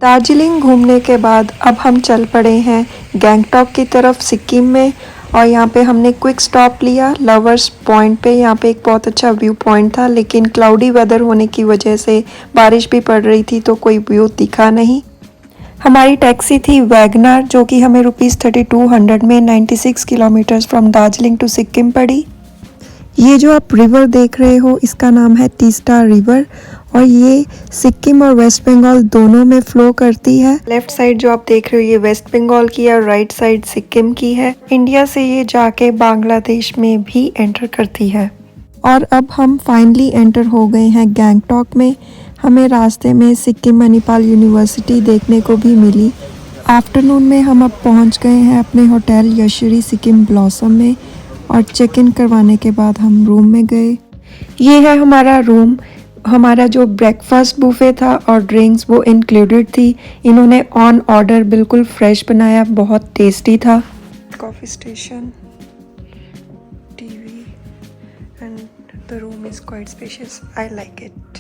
दार्जिलिंग घूमने के बाद अब हम चल पड़े हैं गैंगटॉक की तरफ सिक्किम में। और यहाँ पे हमने क्विक स्टॉप लिया लवर्स पॉइंट पे। यहाँ पे एक बहुत अच्छा व्यू पॉइंट था, लेकिन क्लाउडी वेदर होने की वजह से बारिश भी पड़ रही थी तो कोई व्यू दिखा नहीं। हमारी टैक्सी थी वैगनार, जो कि हमें ₹3200 में 96 kilometres from Darjeeling to Sikkim पड़ी। ये जो आप रिवर देख रहे हो इसका नाम है तीस्ता रिवर, और ये सिक्किम और वेस्ट बंगाल दोनों में फ्लो करती है। लेफ्ट साइड जो आप देख रहे हो ये वेस्ट बंगाल की है और राइट साइड सिक्किम की है। इंडिया से ये जाके बांग्लादेश में भी एंटर करती है। और अब हम फाइनली एंटर हो गए हैं गैंगटॉक में। हमें रास्ते में सिक्किम मणिपाल यूनिवर्सिटी देखने को भी मिली। आफ्टरनून में हम अब पहुंच गए हैं अपने होटल यशरी सिक्किम ब्लॉसम में, और चेक इन करवाने के बाद हम रूम में गए। ये है हमारा रूम। हमारा जो ब्रेकफास्ट बुफे था और ड्रिंक्स वो इंक्लूडेड थी। इन्होंने ऑन ऑर्डर बिल्कुल फ्रेश बनाया, बहुत टेस्टी था। Coffee station, TV and the room is quite spacious, I like it.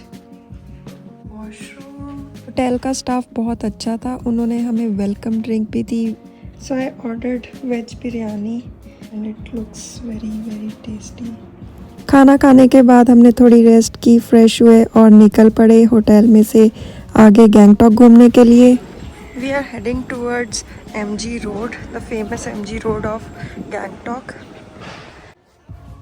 Washroom. Hotel का स्टाफ बहुत अच्छा था, उन्होंने हमें वेलकम ड्रिंक भी दी। So I ordered veg biryani and it looks very very tasty. खाना खाने के बाद हमने थोड़ी रेस्ट की, फ्रेश हुए और निकल पड़े होटल में से आगे गैंगटॉक घूमने के लिए। We are heading towards MG road, the famous MG road of Gangtok.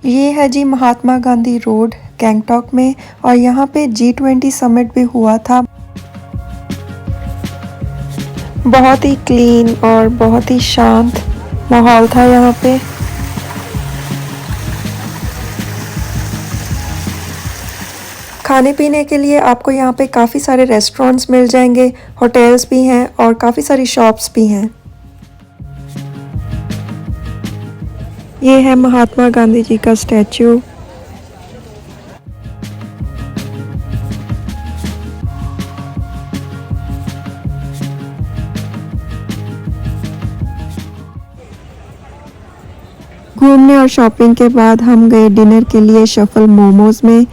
ये है जी महात्मा गांधी रोड गैंगटॉक में, और यहाँ पे G20 समिट भी हुआ था। बहुत ही क्लीन और बहुत ही शांत माहौल था यहाँ पे। खाने पीने के लिए आपको यहाँ पे काफ़ी सारे रेस्टोरेंट्स मिल जाएंगे, होटल्स भी हैं और काफ़ी सारी शॉप्स भी हैं। ये है महात्मा गांधी जी का स्टैचू। घूमने और शॉपिंग के बाद हम गए डिनर के लिए शफल मोमोज में।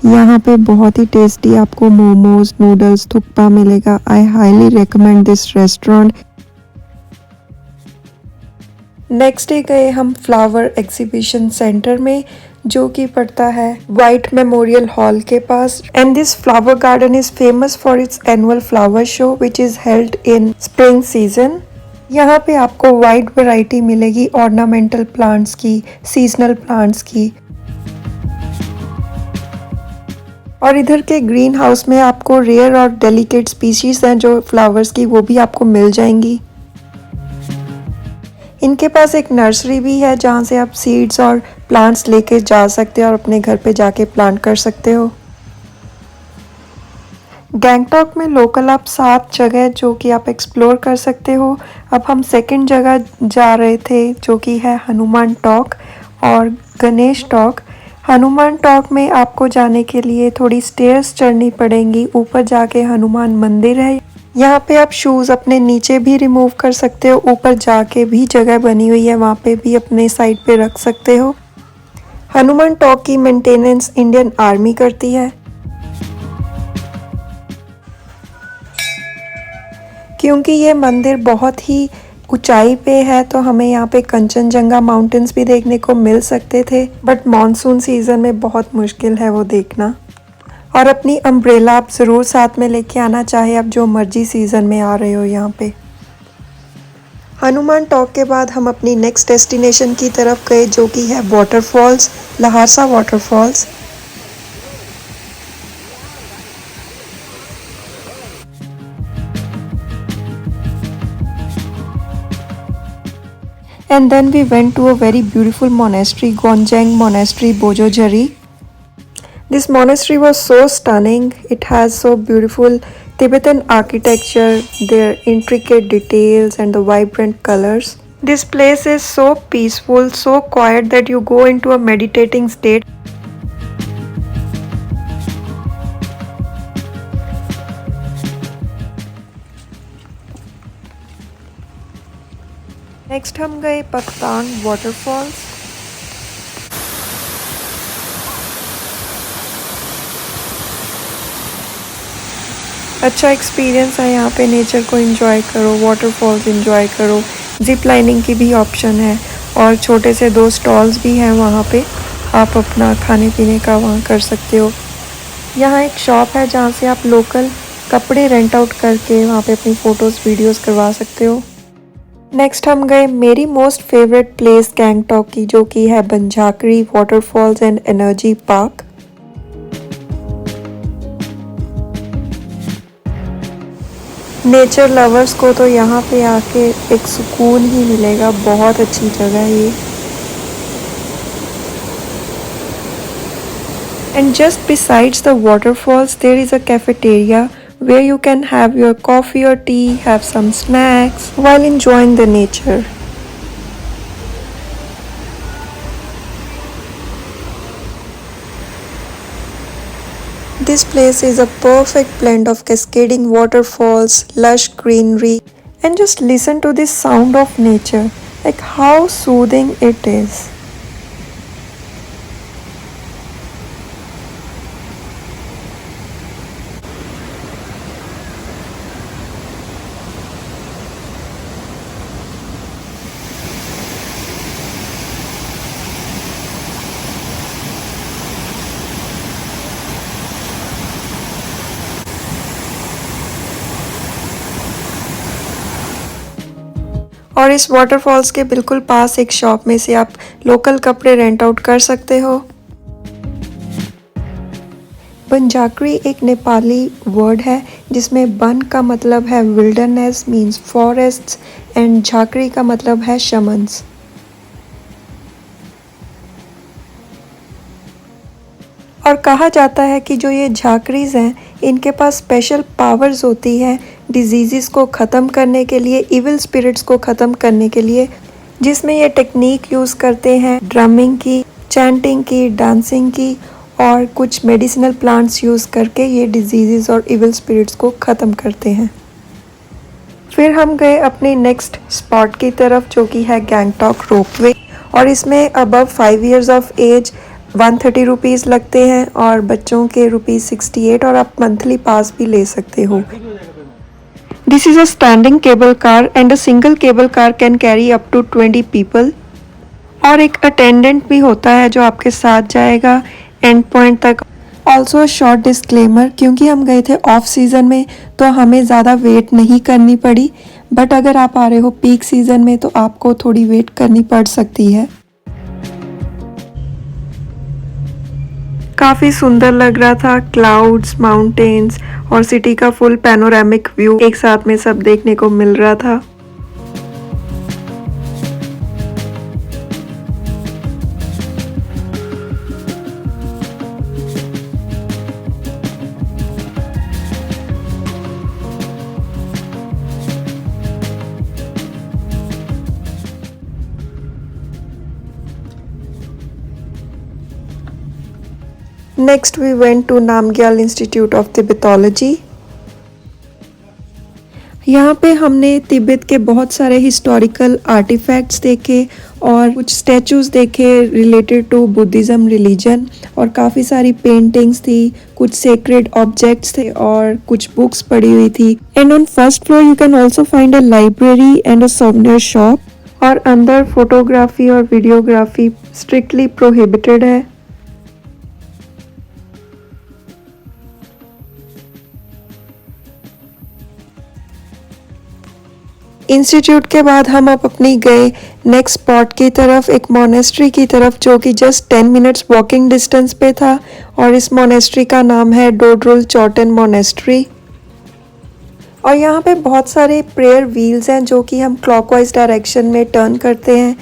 यहाँ पे बहुत ही टेस्टी आपको मोमोज, नूडल्स, थुक्पा मिलेगा। I highly recommend this restaurant. Next day गए हम फ्लावर एग्जीबिशन सेंटर में, जो कि पड़ता है वाइट मेमोरियल हॉल के पास। And this flower garden is famous for its annual flower show which is held in spring season. यहाँ पे आपको वाइड वैरायटी मिलेगी ऑर्नामेंटल प्लांट्स की, सीजनल प्लांट्स की। और इधर के ग्रीन हाउस में आपको रेयर और डेलिकेट स्पीशीज हैं जो फ्लावर्स की, वो भी आपको मिल जाएंगी। इनके पास एक नर्सरी भी है जहाँ से आप सीड्स और प्लांट्स लेके जा सकते हो और अपने घर पे जाके प्लांट कर सकते हो। गैंगटॉक में लोकल आप 7 जगह जो कि आप एक्सप्लोर कर सकते हो। अब हम सेकंड जगह जा रहे थे जो कि है हनुमान टॉक और गणेश टॉक। हनुमान टॉक में आपको जाने के लिए थोड़ी स्टेयर्स चढ़नी पड़ेंगी। ऊपर जाके हनुमान मंदिर है। यहाँ पे आप शूज़ अपने नीचे भी रिमूव कर सकते हो। ऊपर जाके भी जगह बनी हुई है, वहाँ पे भी अपने साइड पे रख सकते हो। हनुमान टॉक की मेंटेनेंस इंडियन आर्मी करती है। क्योंकि ये मंदिर बहुत ही ऊंचाई पे है तो हमें यहाँ पे कंचनजंगा माउंटेन्स भी देखने को मिल सकते थे, बट मॉनसून सीज़न में बहुत मुश्किल है वो देखना। और अपनी अम्ब्रेला आप ज़रूर साथ में लेके आना, चाहे आप जो मर्जी सीज़न में आ रहे हो यहाँ पे। हनुमान टॉक के बाद हम अपनी नेक्स्ट डेस्टिनेशन की तरफ गए जो कि है वाटरफॉल्स, लहारसा waterfalls. And then we went to a very beautiful monastery, Gonjang Monastery, Bojojari. This monastery was so stunning. It has so beautiful Tibetan architecture, their intricate details and the vibrant colors. This place is so peaceful, so quiet that you go into a meditating state. Next हम गए पकतांग waterfalls. अच्छा experience है यहाँ पे, nature को enjoy करो, waterfalls enjoy करो। Zip lining की भी ऑप्शन है और छोटे से 2 स्टॉल्स भी हैं वहाँ पे, आप अपना खाने पीने का वहाँ कर सकते हो। यहाँ एक शॉप है जहाँ से आप लोकल कपड़े रेंट आउट करके वहाँ पे अपनी फ़ोटोज़ वीडियोज़ करवा सकते हो। नेक्स्ट हम गए मेरी मोस्ट फेवरेट प्लेस गैंगटॉक की, जो कि है Banjhakri waterfalls and energy park. Nature lovers को तो यहाँ पे आके एक सुकून ही मिलेगा, बहुत अच्छी जगह है ये। And just besides the waterfalls, there is a cafeteria where you can have your coffee or tea, have some snacks while enjoying the nature. This place is a perfect blend of cascading waterfalls, lush greenery, and just listen to this sound of nature, like how soothing it is. और इस waterfalls के बिल्कुल पास एक shop में से आप local कपड़े rent out कर सकते हो। बंजाकरी एक नेपाली वर्ड है जिसमें बन का मतलब है wilderness means forests and Jhakri का मतलब है शमन्स। और कहा जाता है कि जो ये झाकरीज हैं इनके पास स्पेशल पावर्स होती हैं डिजीज़ को ख़त्म करने के लिए, इविल स्पिरिट्स को ख़त्म करने के लिए, जिसमें ये टेक्निक यूज़ करते हैं ड्रमिंग की, चैंटिंग की, डांसिंग की और कुछ मेडिसिनल प्लांट्स यूज़ करके ये डिजीज़ और इविल स्पिरिट्स को ख़त्म करते हैं। फिर हम गए अपने नेक्स्ट स्पॉट की तरफ जो कि है गैंगटॉक रोपवे, और इसमें above 5 years of age 130 rupees लगते हैं और बच्चों के ₹68, और आप मंथली पास भी ले सकते हो। This is a standing cable car and a single cable car can carry up to 20 people, और एक अटेंडेंट भी होता है जो आपके साथ जाएगा एंड पॉइंट तक। ऑल्सो शॉर्ट डिस्क्लेमर, क्योंकि हम गए थे ऑफ सीज़न में तो हमें ज़्यादा वेट नहीं करनी पड़ी, बट अगर आप आ रहे हो पीक सीज़न में तो आपको थोड़ी वेट करनी पड़ सकती है। काफ़ी सुंदर लग रहा था, क्लाउड्स, माउंटेन्स और सिटी का फुल पैनोरामिक व्यू एक साथ में सब देखने को मिल रहा था। Next we went to Namgyal Institute of Tibetology. यहाँ पे हमने तिब्बत के बहुत सारे हिस्टोरिकल आर्टिफैक्ट्स देखे और कुछ स्टैचूज़ देखे रिलेटेड टू बुद्धिज़्म रिलीजन, और काफ़ी सारी पेंटिंग्स थी, कुछ सेक्रेड ऑब्जेक्ट्स थे और कुछ बुक्स पड़ी हुई थी। And on first floor you can also find a library and a souvenir shop, और अंदर फोटोग्राफी और वीडियोग्राफी स्ट्रिक्टली प्रोहिबिटेड है। इंस्टीट्यूट के बाद हम अब अपनी गए नेक्स्ट स्पॉट की तरफ, एक मोनेस्ट्री की तरफ जो कि जस्ट 10 मिनट्स वॉकिंग डिस्टेंस पे था, और इस मोनेस्ट्री का नाम है डोड्रुल चॉटन मोनेस्ट्री। और यहाँ पे बहुत सारे प्रेयर व्हील्स हैं जो कि हम क्लॉकवाइज डायरेक्शन में टर्न करते हैं।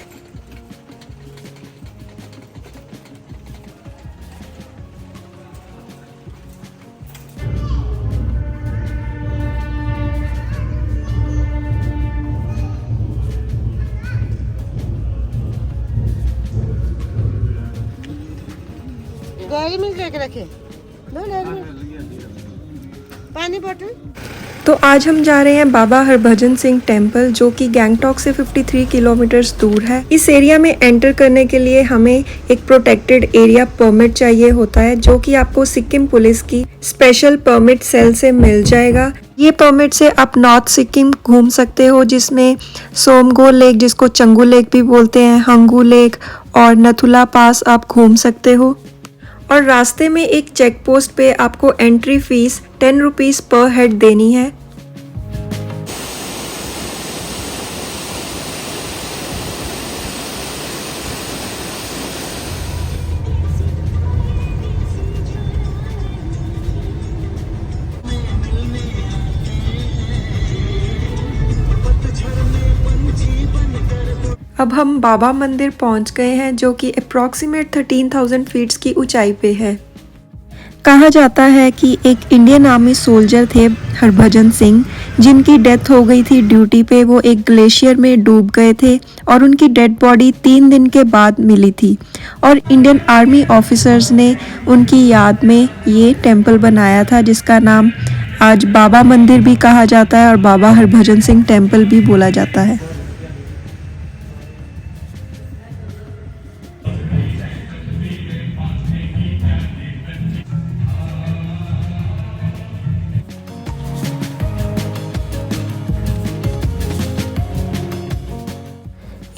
गाड़ी में लेके रखे लो, पानी बोतल। तो आज हम जा रहे हैं बाबा हरभजन सिंह टेम्पल, जो कि गैंगटॉक से 53 किलोमीटर्स दूर है। इस एरिया में एंटर करने के लिए हमें एक प्रोटेक्टेड एरिया परमिट चाहिए होता है, जो कि आपको सिक्किम पुलिस की स्पेशल परमिट सेल से मिल जाएगा। ये परमिट से आप नॉर्थ सिक्किम घूम सकते हो, जिसमें सोमगो लेक, जिसको चंगू लेक भी बोलते हैं, हंगू लेक और नथुला पास आप घूम सकते हो। और रास्ते में एक चेक पोस्ट पे आपको एंट्री फीस 10 रुपीज़ पर हेड देनी है। अब हम बाबा मंदिर पहुंच गए हैं, जो कि अप्रॉक्सीमेट 13,000 फीट्स की ऊंचाई पे है। कहा जाता है कि एक इंडियन आर्मी सोल्जर थे हरभजन सिंह, जिनकी डेथ हो गई थी ड्यूटी पे। वो एक ग्लेशियर में डूब गए थे और उनकी डेड बॉडी 3 दिन के बाद मिली थी, और इंडियन आर्मी ऑफिसर्स ने उनकी याद में ये टेम्पल बनाया था, जिसका नाम आज बाबा मंदिर भी कहा जाता है और बाबा हरभजन सिंह टेम्पल भी बोला जाता है।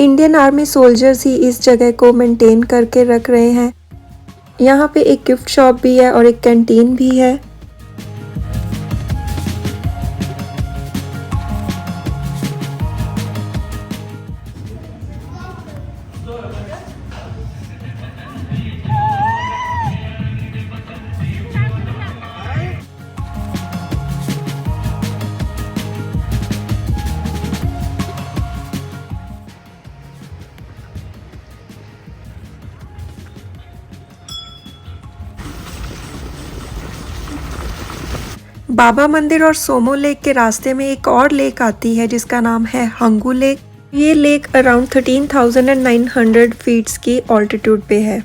इंडियन आर्मी सोल्जर्स ही इस जगह को मेंटेन करके रख रहे हैं। यहाँ पे एक गिफ्ट शॉप भी है और एक कैंटीन भी है। बाबा मंदिर और सोमो लेक के रास्ते में एक और लेक आती है, जिसका नाम है हंगू लेक। ये लेक अराउंड 13,900 फीट्स की ऑल्टीट्यूड पे है।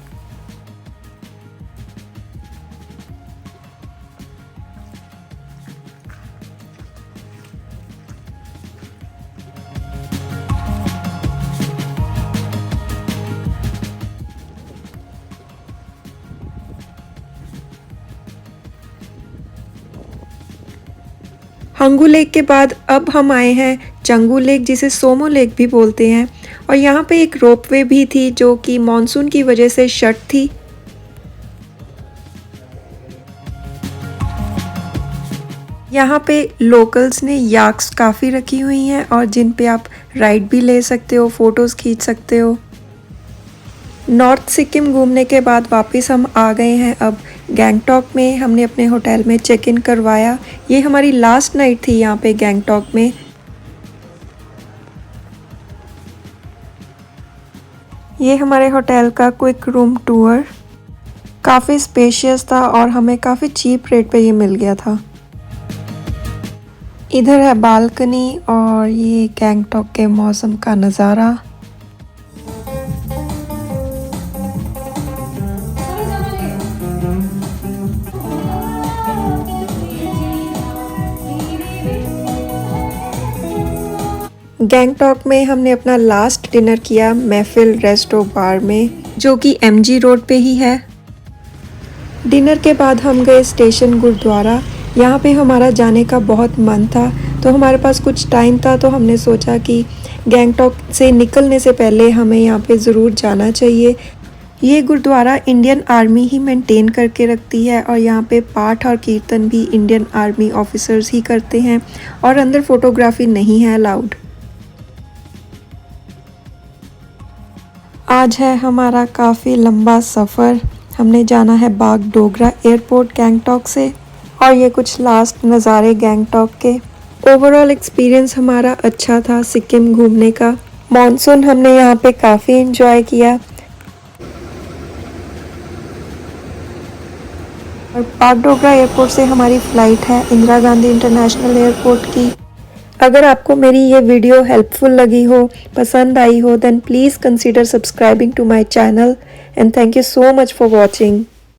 हंगू लेक के बाद अब हम आए हैं चंगू लेक, जिसे सोमो लेक भी बोलते हैं। और यहाँ पे एक रोपवे भी थी, जो कि मॉनसून की वजह से शट थी। यहाँ पे लोकल्स ने याक्स काफ़ी रखी हुई हैं, और जिन पे आप राइड भी ले सकते हो, फ़ोटोज़ खींच सकते हो। नॉर्थ सिक्किम घूमने के बाद वापस हम आ गए हैं अब गैंगटॉक में। हमने अपने होटल में चेक इन करवाया। ये हमारी लास्ट नाइट थी यहाँ पे गैंगटॉक में। ये हमारे होटल का क्विक रूम टूर, काफ़ी स्पेशियस था और हमें काफ़ी चीप रेट पे ये मिल गया था। इधर है बालकनी और ये गैंगटॉक के मौसम का नज़ारा। गैंगटॉक में हमने अपना लास्ट डिनर किया महफिल रेस्टो बार में, जो कि MG रोड पे ही है। डिनर के बाद हम गए स्टेशन गुरुद्वारा। यहाँ पे हमारा जाने का बहुत मन था, तो हमारे पास कुछ टाइम था, तो हमने सोचा कि गैंगटॉक से निकलने से पहले हमें यहाँ पे ज़रूर जाना चाहिए। ये गुरुद्वारा इंडियन आर्मी ही मेंटेन करके रखती है, और यहाँ पे पाठ और कीर्तन भी इंडियन आर्मी ऑफिसर्स ही करते हैं, और अंदर फोटोग्राफी नहीं है अलाउड। आज है हमारा काफ़ी लंबा सफ़र। हमने जाना है बागडोगरा एयरपोर्ट गैंगटॉक से, और ये कुछ लास्ट नज़ारे गैंगटॉक के। ओवरऑल एक्सपीरियंस हमारा अच्छा था सिक्किम घूमने का। मॉनसून हमने यहाँ पे काफ़ी एंजॉय किया। और बागडोगरा एयरपोर्ट से हमारी फ़्लाइट है इंदिरा गांधी इंटरनेशनल एयरपोर्ट की। अगर आपको मेरी ये वीडियो हेल्पफुल लगी हो, पसंद आई हो, then please consider subscribing to my channel, and thank you so much for watching.